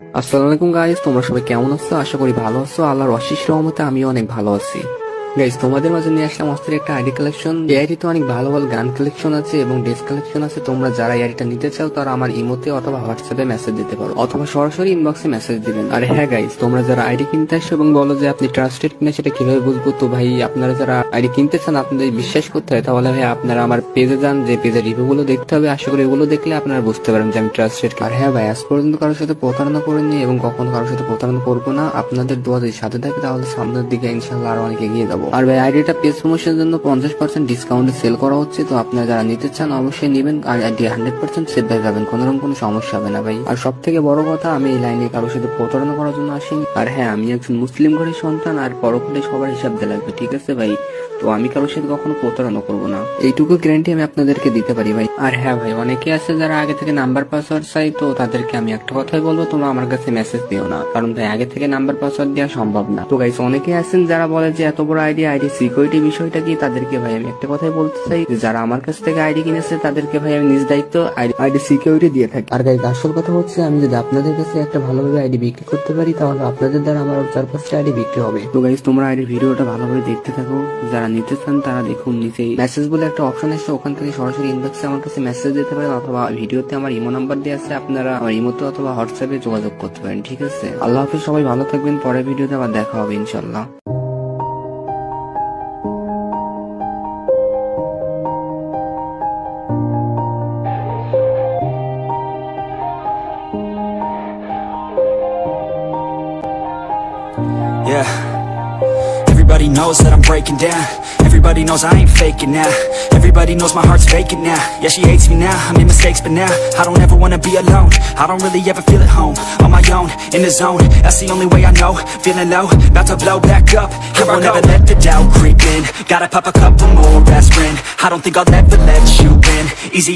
আসসালামু আলাইকুম গাইস, তোমরা সবাই কেমন আছো? আশা করি ভালো আছো। আল্লাহর অশেষ রহমতে আমিও অনেক ভালো আছি। গাইস, তোমাদের মাঝে নিয়ে আসলাম অস্থির একটা আইডি কালেকশন। এই আইডিতে অনেক ভালো ভালো গান কালেকশন আছে এবং ড্রেস কালেকশন আছে। তোমরা যারা এই আইডিটা নিতে চাও তারা আমার ইমোতে অথবা হোয়াটসঅ্যাপে মেসেজ দিতে পারো অথবা সরাসরি ইনবক্সে মেসেজ দিবেন। আর হ্যাঁ গাইস, তোমরা যারা আইডি কিনতে আসো এবং বলো যে আপনি ট্রাস্টেড কিনা সেটা কিভাবে বুঝবো? তো ভাই, আপনারা যারা আইডি কিনতে চান আপনাদের বিশ্বাস করতে হয়, তাহলে ভাই আপনারা আমার পেজে যান, যে পেজের রিভিউ গুলো দেখতে হবে। আশা করি এগুলো দেখলে আপনারা বুঝতে পারেন যে আমি ট্রাস্টেড। আর হ্যাঁ ভাই, আজ পর্যন্ত কারোর সাথে প্রতারণা করিনি এবং কখনো কারোর সাথে প্রতারণা করবো না। আপনাদের দোয়া যদি সাথে থাকে তাহলে সামনের দিকে ইনশাল্লাহ আরো অনেক এগিয়ে যাবো। আর ভাই, আইডিটা পেজ প্রমোশনের জন্য 50% ডিসকাউন্টে সেল করা হচ্ছে। তো আপনারা যারা নিতে চান অবশ্যই নেবেন। আর আইডি 100% সেভ হয়ে যাবেন, কোনোরকম কোনো সমস্যা হবে না ভাই। আর সব থেকে বড় কথা, আমি এই লাইনে কারোর সাথে প্রতারণা করার জন্য আসিনি। আর হ্যাঁ, আমি একজন মুসলিম ঘরের সন্তান, আর পরকালে সবার হিসাব দিয়ে লাগবে, ঠিক আছে ভাই? তো আমি কারোর সাথে কখনো প্রতারণা করবো না, এইটুকু গ্যারান্টি আমি আপনাদেরকে দিতে পারি ভাই। আর হ্যাঁ ভাই, অনেকে আছে যারা আগে থেকে নাম্বার পাসওয়ার্ড চাই, তো তাদেরকে আমি একটা কথাই বলবো, তোমরা আমার কাছে মেসেজ দিও না, কারণ ভাই আগে থেকে নাম্বার পাসওয়ার্ড দেওয়া সম্ভব না। তো গাইস, অনেকে আছেন যারা বলে যে এত বড় আইডি সিকিউরিটি বিষয়টা কি, তাদেরকে ভাই আমি একটা কথাই বলতে চাই, যে যারা আমার কাছ থেকে আইডি কিনেছে তাদেরকে ভাই আমি নিজ দায়িত্ব আইডি সিকিউরিটি দিয়ে থাকি। আর গাইস, আসল কথা হচ্ছে, আমি যদি আপনাদের কাছে একটা ভালোভাবে আইডি বিক্রি করতে পারি তাহলে আপনাদের দ্বারা আমার 4-5টা আইডি বিক্রি হবে। তো গাইস, তোমরা আইডির ভিডিওটা ভালোভাবে দেখতে থাকো। যারা নিতে চান তারা দেখুন, নিচেই মেসেজ বলে একটা অপশন আছে, ওখান থেকে সরাসরি ইনবক্সে আমার কাছে মেসেজ দিতে পারেন অথবা ভিডিওতে আমার ইমো নাম্বার দেওয়া আছে, আপনারা আমার ইমোতে অথবা হোয়াটসঅ্যাপে যোগাযোগ করতে পারেন, ঠিক আছে? আল্লাহ হাফেজ, সবাই ভালো থাকবেন। পরের ভিডিওতে আবার দেখা হবে ইনশাল্লাহ। Yeah. Everybody knows that I'm breaking down. Everybody knows I ain't faking now. Everybody knows my heart's vacant now. Yeah, she hates me now, I made mistakes but now I don't ever wanna be alone. I don't really ever feel at home. On my own, in the zone, that's the only way I know. Feeling low, about to blow back up. I won't ever let the doubt creep in. Gotta pop a couple more aspirin. I don't think I'll ever let you in. Easy